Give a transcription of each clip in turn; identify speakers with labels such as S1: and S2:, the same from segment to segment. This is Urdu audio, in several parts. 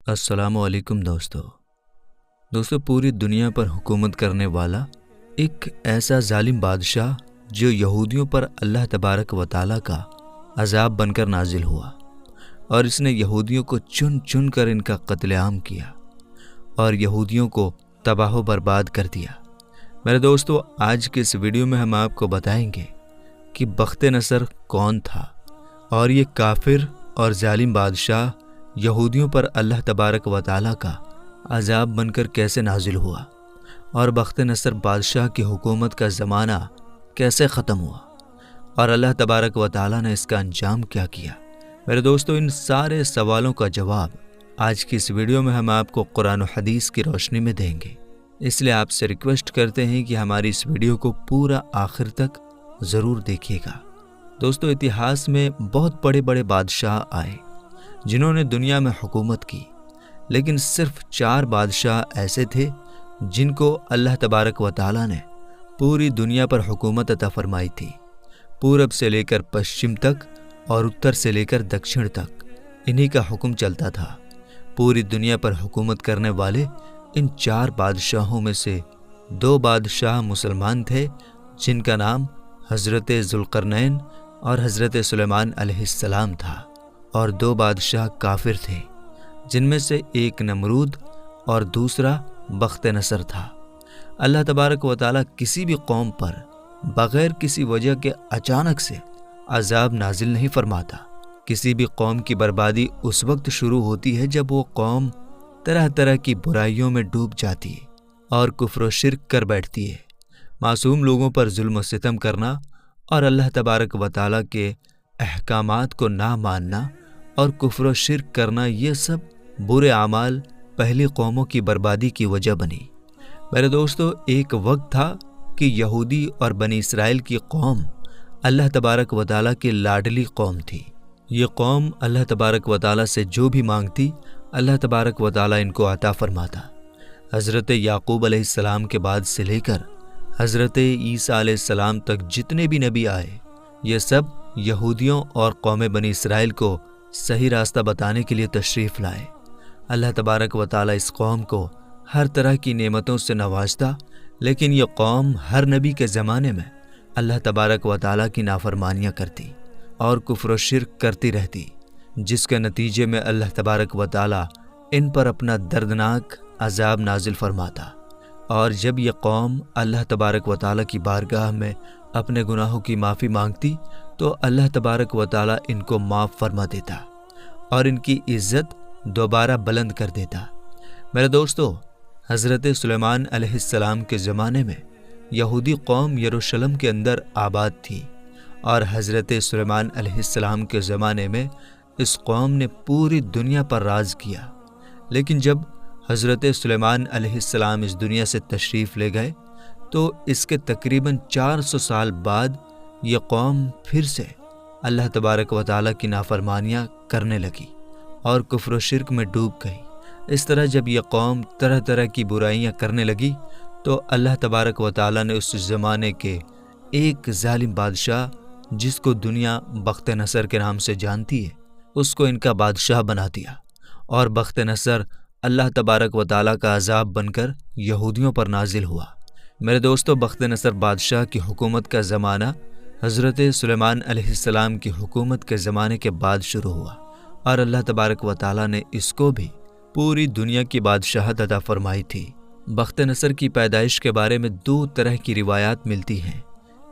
S1: السلام علیکم دوستو پوری دنیا پر حکومت کرنے والا ایک ایسا ظالم بادشاہ جو یہودیوں پر اللہ تبارک و تعالیٰ کا عذاب بن کر نازل ہوا، اور اس نے یہودیوں کو چن چن کر ان کا قتل عام کیا اور یہودیوں کو تباہ و برباد کر دیا۔ میرے دوستو، آج کے اس ویڈیو میں ہم آپ کو بتائیں گے کہ بخت نصر کون تھا اور یہ کافر اور ظالم بادشاہ یہودیوں پر اللہ تبارک و تعالیٰ کا عذاب بن کر کیسے نازل ہوا، اور بخت نصر بادشاہ کی حکومت کا زمانہ کیسے ختم ہوا، اور اللہ تبارک و تعالیٰ نے اس کا انجام کیا کیا۔ میرے دوستو، ان سارے سوالوں کا جواب آج کی اس ویڈیو میں ہم آپ کو قرآن و حدیث کی روشنی میں دیں گے، اس لیے آپ سے ریکویسٹ کرتے ہیں کہ ہماری اس ویڈیو کو پورا آخر تک ضرور دیکھیے گا۔ دوستو، اتہاس میں بہت بڑے بڑے بادشاہ آئے جنہوں نے دنیا میں حکومت کی، لیکن صرف 4 بادشاہ ایسے تھے جن کو اللہ تبارک و تعالیٰ نے پوری دنیا پر حکومت عطا فرمائی تھی، پورب سے لے کر پشچم تک اور اتر سے لے کر دکشن تک انہی کا حکم چلتا تھا۔ پوری دنیا پر حکومت کرنے والے ان 4 بادشاہوں میں سے 2 بادشاہ مسلمان تھے جن کا نام حضرت ذوالقرنین اور حضرت سلیمان علیہ السلام تھا، اور 2 بادشاہ کافر تھے جن میں سے ایک نمرود اور دوسرا بخت نصر تھا۔ اللہ تبارک و تعالیٰ کسی بھی قوم پر بغیر کسی وجہ کے اچانک سے عذاب نازل نہیں فرماتا۔ کسی بھی قوم کی بربادی اس وقت شروع ہوتی ہے جب وہ قوم طرح طرح کی برائیوں میں ڈوب جاتی ہے اور کفر و شرک کر بیٹھتی ہے۔ معصوم لوگوں پر ظلم و ستم کرنا اور اللہ تبارک و تعالیٰ کے احکامات کو نہ ماننا اور کفر و شرک کرنا، یہ سب برے اعمال پہلی قوموں کی بربادی کی وجہ بنی۔ میرے دوستو، ایک وقت تھا کہ یہودی اور بنی اسرائیل کی قوم اللہ تبارک و تعالیٰ کی لاڈلی قوم تھی۔ یہ قوم اللہ تبارک و تعالیٰ سے جو بھی مانگتی اللہ تبارک و تعالیٰ ان کو عطا فرماتا۔ حضرت یعقوب علیہ السلام کے بعد سے لے کر حضرت عیسیٰ علیہ السلام تک جتنے بھی نبی آئے، یہ سب یہودیوں اور قوم بنی اسرائیل کو صحیح راستہ بتانے کے لیے تشریف لائے۔ اللہ تبارک و تعالیٰ اس قوم کو ہر طرح کی نعمتوں سے نوازتا، لیکن یہ قوم ہر نبی کے زمانے میں اللہ تبارک و تعالیٰ کی نافرمانیاں کرتی اور کفر و شرک کرتی رہتی، جس کے نتیجے میں اللہ تبارک و تعالیٰ ان پر اپنا دردناک عذاب نازل فرماتا۔ اور جب یہ قوم اللہ تبارک و تعالیٰ کی بارگاہ میں اپنے گناہوں کی معافی مانگتی تو اللہ تبارک و تعالیٰ ان کو معاف فرما دیتا اور ان کی عزت دوبارہ بلند کر دیتا۔ میرے دوستو، حضرت سلیمان علیہ السلام کے زمانے میں یہودی قوم یروشلم کے اندر آباد تھی، اور حضرت سلیمان علیہ السلام کے زمانے میں اس قوم نے پوری دنیا پر راج کیا۔ لیکن جب حضرت سلیمان علیہ السلام اس دنیا سے تشریف لے گئے تو اس کے تقریباً 400 سال بعد یہ قوم پھر سے اللہ تبارک و تعالیٰ کی نافرمانیاں کرنے لگی اور کفر و شرک میں ڈوب گئی۔ اس طرح جب یہ قوم طرح طرح کی برائیاں کرنے لگی تو اللہ تبارک و تعالیٰ نے اس زمانے کے ایک ظالم بادشاہ، جس کو دنیا بخت نصر کے نام سے جانتی ہے، اس کو ان کا بادشاہ بنا دیا، اور بخت نصر اللہ تبارک و تعالیٰ کا عذاب بن کر یہودیوں پر نازل ہوا۔ میرے دوستو، بخت نصر بادشاہ کی حکومت کا زمانہ حضرت سلیمان علیہ السلام کی حکومت کے زمانے کے بعد شروع ہوا، اور اللہ تبارک و تعالیٰ نے اس کو بھی پوری دنیا کی بادشاہت عطا فرمائی تھی۔ بخت نصر کی پیدائش کے بارے میں 2 طرح کی روایات ملتی ہیں۔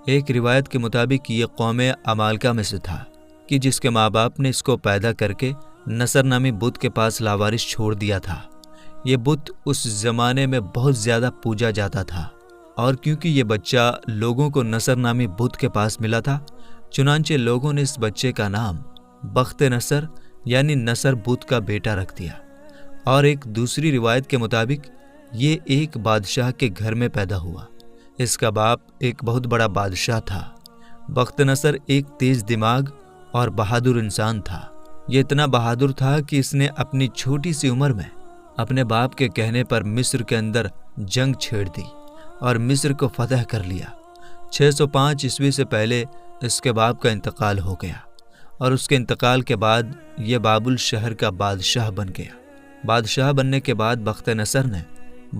S1: ایک روایت کے مطابق یہ قوم عمالقہ میں سے تھا کہ جس کے ماں باپ نے اس کو پیدا کر کے نصر نامی بت کے پاس لاوارث چھوڑ دیا تھا۔ یہ بت اس زمانے میں بہت زیادہ پوجا جاتا تھا، اور کیونکہ یہ بچہ لوگوں کو نصر نامی بت کے پاس ملا تھا، چنانچہ لوگوں نے اس بچے کا نام بخت نصر یعنی نصر بت کا بیٹا رکھ دیا۔ اور ایک دوسری روایت کے مطابق یہ ایک بادشاہ کے گھر میں پیدا ہوا۔ اس کا باپ ایک بہت بڑا بادشاہ تھا۔ بخت نصر ایک تیز دماغ اور بہادر انسان تھا۔ یہ اتنا بہادر تھا کہ اس نے اپنی چھوٹی سی عمر میں اپنے باپ کے کہنے پر مصر کے اندر جنگ چھیڑ دی اور مصر کو فتح کر لیا۔ 605 عیسوی سے پہلے اس کے باپ کا انتقال ہو گیا، اور اس کے انتقال کے بعد یہ بابل شہر کا بادشاہ بن گیا۔ بادشاہ بننے کے بعد بخت نصر نے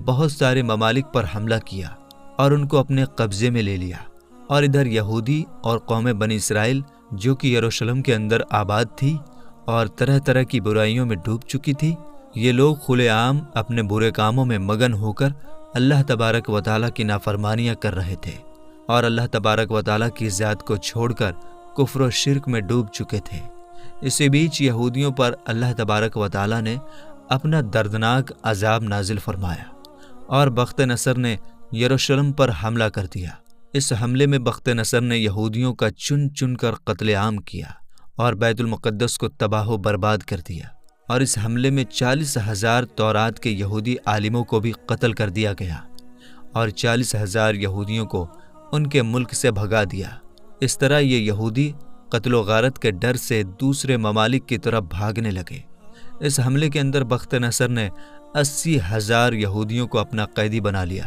S1: بہت سارے ممالک پر حملہ کیا اور ان کو اپنے قبضے میں لے لیا، اور ادھر یہودی اور قوم بنی اسرائیل جو کہ یروشلم کے اندر آباد تھی اور طرح طرح کی برائیوں میں ڈوب چکی تھی، یہ لوگ کھلے عام اپنے برے کاموں میں مگن ہو کر اللہ تبارک و تعالیٰ کی نافرمانیاں کر رہے تھے، اور اللہ تبارک و تعالیٰ کی ذات کو چھوڑ کر کفر و شرک میں ڈوب چکے تھے۔ اسی بیچ یہودیوں پر اللہ تبارک و تعالیٰ نے اپنا دردناک عذاب نازل فرمایا اور بخت نصر نے یروشلم پر حملہ کر دیا۔ اس حملے میں بخت نصر نے یہودیوں کا چن چن کر قتل عام کیا اور بیت المقدس کو تباہ و برباد کر دیا، اور اس حملے میں 40,000 تورات کے یہودی عالموں کو بھی قتل کر دیا گیا اور 40,000 یہودیوں کو ان کے ملک سے بھگا دیا۔ اس طرح یہ یہودی قتل و غارت کے ڈر سے دوسرے ممالک کی طرف بھاگنے لگے۔ اس حملے کے اندر بخت نصر نے 80,000 یہودیوں کو اپنا قیدی بنا لیا،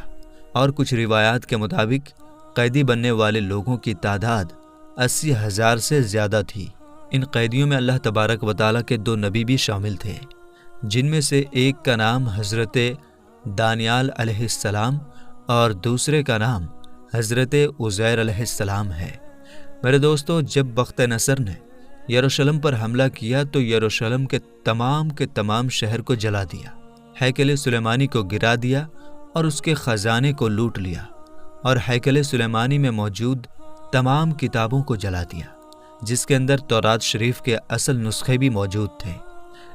S1: اور کچھ روایات کے مطابق قیدی بننے والے لوگوں کی تعداد 80,000 سے زیادہ تھی۔ ان قیدیوں میں اللہ تبارک و تعالیٰ کے 2 نبی بھی شامل تھے، جن میں سے ایک کا نام حضرت دانیال علیہ السلام اور دوسرے کا نام حضرت عزیر علیہ السلام ہے۔ میرے دوستو، جب بخت نصر نے یروشلم پر حملہ کیا تو یروشلم کے تمام شہر کو جلا دیا، ہیکل سلیمانی کو گرا دیا اور اس کے خزانے کو لوٹ لیا، اور ہیکل سلیمانی میں موجود تمام کتابوں کو جلا دیا، جس کے اندر تورات شریف کے اصل نسخے بھی موجود تھے۔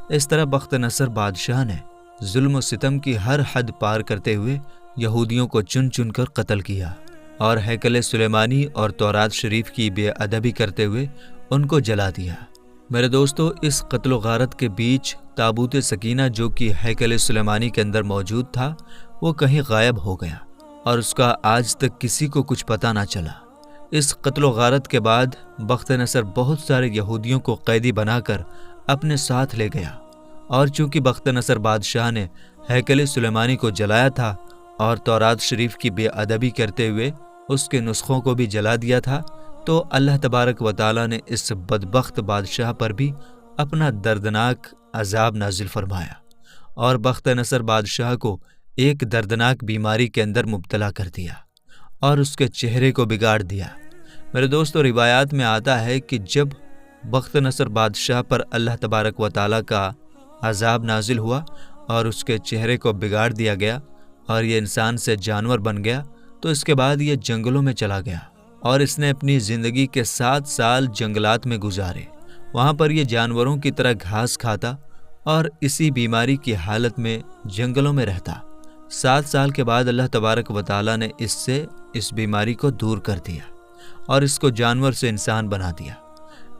S1: اس طرح بخت نصر بادشاہ نے ظلم و ستم کی ہر حد پار کرتے ہوئے یہودیوں کو چن چن کر قتل کیا، اور ہیکل سلیمانی اور تورات شریف کی بے ادبی کرتے ہوئے ان کو جلا دیا۔ میرے دوستو، اس قتل و غارت کے بیچ تابوت سکینہ جو کہ ہیکل سلیمانی کے اندر موجود تھا، وہ کہیں غائب ہو گیا، اور اس کا آج تک کسی کو کچھ پتہ نہ چلا۔ اس قتل و غارت کے بعد بخت نصر بہت سارے یہودیوں کو قیدی بنا کر اپنے ساتھ لے گیا، اور چونکہ بخت نصر بادشاہ نے ہیکل سلیمانی کو جلایا تھا اور تورات شریف کی بے ادبی کرتے ہوئے اس کے نسخوں کو بھی جلا دیا تھا، تو اللہ تبارک و تعالیٰ نے اس بدبخت بادشاہ پر بھی اپنا دردناک عذاب نازل فرمایا، اور بخت نصر بادشاہ کو ایک دردناک بیماری کے اندر مبتلا کر دیا اور اس کے چہرے کو بگاڑ دیا۔ میرے دوستو، روایات میں آتا ہے کہ جب بخت نصر بادشاہ پر اللہ تبارک و تعالیٰ کا عذاب نازل ہوا اور اس کے چہرے کو بگاڑ دیا گیا اور یہ انسان سے جانور بن گیا، تو اس کے بعد یہ جنگلوں میں چلا گیا، اور اس نے اپنی زندگی کے 7 سال جنگلات میں گزارے۔ وہاں پر یہ جانوروں کی طرح گھاس کھاتا اور اسی بیماری کی حالت میں جنگلوں میں رہتا۔ 7 سال کے بعد اللہ تبارک و تعالیٰ نے اس بیماری کو دور کر دیا اور اس کو جانور سے انسان بنا دیا۔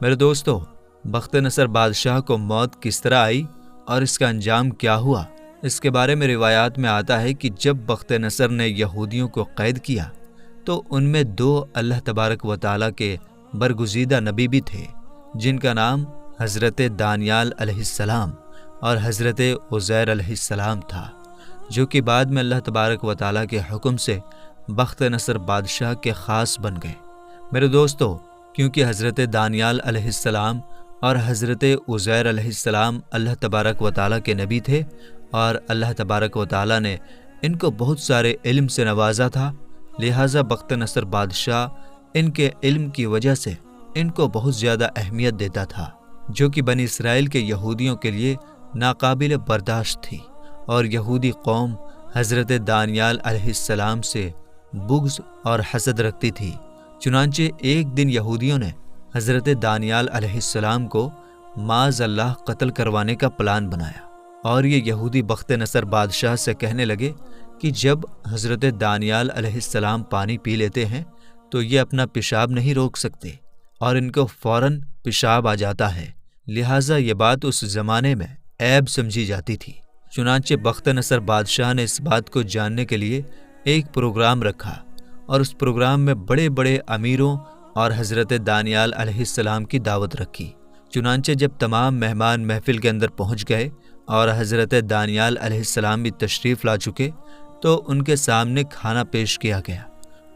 S1: میرے دوستو، بخت نصر بادشاہ کو موت کس طرح آئی اور اس کا انجام کیا ہوا، اس کے بارے میں روایات میں آتا ہے کہ جب بخت نصر نے یہودیوں کو قید کیا تو ان میں 2 اللہ تبارک و تعالیٰ کے برگزیدہ نبی بھی تھے، جن کا نام حضرت دانیال علیہ السلام اور حضرت عزیر علیہ السلام تھا، جو کہ بعد میں اللہ تبارک و تعالیٰ کے حکم سے بخت نصر بادشاہ کے خاص بن گئے۔ میرے دوستو، کیونکہ حضرت دانیال علیہ السلام اور حضرت عزیر علیہ السلام اللہ تبارک و تعالیٰ کے نبی تھے، اور اللہ تبارک و تعالیٰ نے ان کو بہت سارے علم سے نوازا تھا، لہٰذا بخت نصر بادشاہ ان کے علم کی وجہ سے ان کو بہت زیادہ اہمیت دیتا تھا، جو کہ بنی اسرائیل کے یہودیوں کے لیے ناقابل برداشت تھی، اور یہودی قوم حضرت دانیال علیہ السلام سے بغض اور حسد رکھتی تھی۔ چنانچہ ایک دن یہودیوں نے حضرت دانیال علیہ السلام کو معاذ اللہ قتل کروانے کا پلان بنایا، اور یہ یہودی بخت نصر بادشاہ سے کہنے لگے کہ جب حضرت دانیال علیہ السلام پانی پی لیتے ہیں تو یہ اپنا پیشاب نہیں روک سکتے، اور ان کو فوراً پیشاب آ جاتا ہے، لہٰذا یہ بات اس زمانے میں عیب سمجھی جاتی تھی۔ چنانچہ بخت نصر بادشاہ نے اس بات کو جاننے کے لیے ایک پروگرام رکھا، اور اس پروگرام میں بڑے بڑے امیروں اور حضرت دانیال علیہ السلام کی دعوت رکھی۔ چنانچہ جب تمام مہمان محفل کے اندر پہنچ گئے اور حضرت دانیال علیہ السلام بھی تشریف لا چکے، تو ان کے سامنے کھانا پیش کیا گیا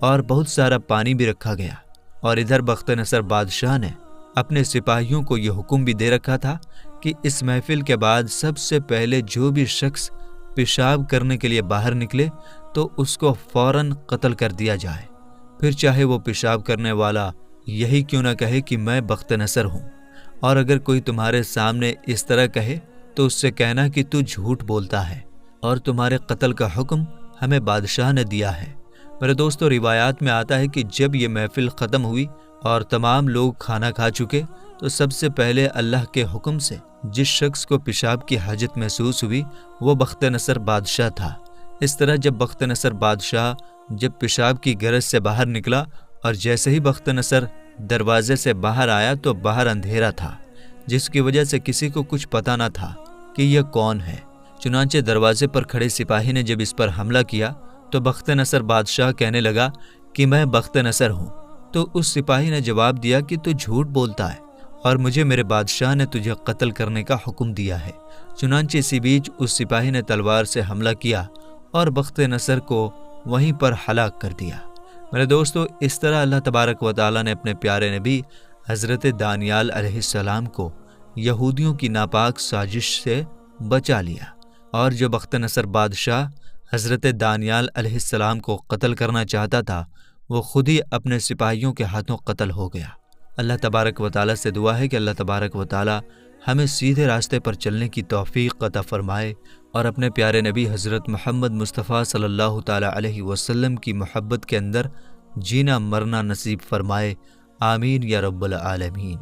S1: اور بہت سارا پانی بھی رکھا گیا، اور ادھر بخت نصر بادشاہ نے اپنے سپاہیوں کو یہ حکم بھی دے رکھا تھا کہ اس محفل کے بعد سب سے پہلے جو بھی شخص پیشاب کرنے کے لیے باہر نکلے تو اس کو فوراً قتل کر دیا جائے، پھر چاہے وہ پیشاب کرنے والا یہی کیوں نہ کہے کہ میں بخت نصر ہوں، اور اگر کوئی تمہارے سامنے اس طرح کہے تو اس سے کہنا کہ تو جھوٹ بولتا ہے اور تمہارے قتل کا حکم ہمیں بادشاہ نے دیا ہے۔ میرے دوستو، روایات میں آتا ہے کہ جب یہ محفل ختم ہوئی اور تمام لوگ کھانا کھا چکے تو سب سے پہلے اللہ کے حکم سے جس شخص کو پیشاب کی حاجت محسوس ہوئی وہ بخت نصر بادشاہ تھا۔ اس طرح جب بخت نصر بادشاہ جب پیشاب کی غرض سے باہر نکلا اور جیسے ہی بخت نصر دروازے سے باہر آیا تو باہر اندھیرا تھا، جس کی وجہ سے کسی کو کچھ پتہ نہ تھا کہ یہ کون ہے۔ چنانچہ دروازے پر کھڑے سپاہی نے جب اس پر حملہ کیا تو بخت نصر بادشاہ کہنے لگا کہ میں بخت نصر ہوں، تو اس سپاہی نے جواب دیا کہ تو جھوٹ بولتا ہے اور مجھے میرے بادشاہ نے تجھے قتل کرنے کا حکم دیا ہے۔ چنانچہ اسی بیچ اس سپاہی نے تلوار سے حملہ کیا اور بخت نصر کو وہیں پر ہلاک کر دیا۔ میرے دوستو، اس طرح اللہ تبارک و تعالیٰ نے اپنے پیارے نبی حضرت دانیال علیہ السلام کو یہودیوں کی ناپاک سازش سے بچا لیا، اور جو بخت نصر بادشاہ حضرت دانیال علیہ السلام کو قتل کرنا چاہتا تھا وہ خود ہی اپنے سپاہیوں کے ہاتھوں قتل ہو گیا۔ اللہ تبارک و تعالیٰ سے دعا ہے کہ اللہ تبارک و تعالیٰ ہمیں سیدھے راستے پر چلنے کی توفیق عطا فرمائے اور اپنے پیارے نبی حضرت محمد مصطفیٰ صلی اللہ تعالیٰ علیہ وسلم کی محبت کے اندر جینا مرنا نصیب فرمائے، آمین یا رب العالمین۔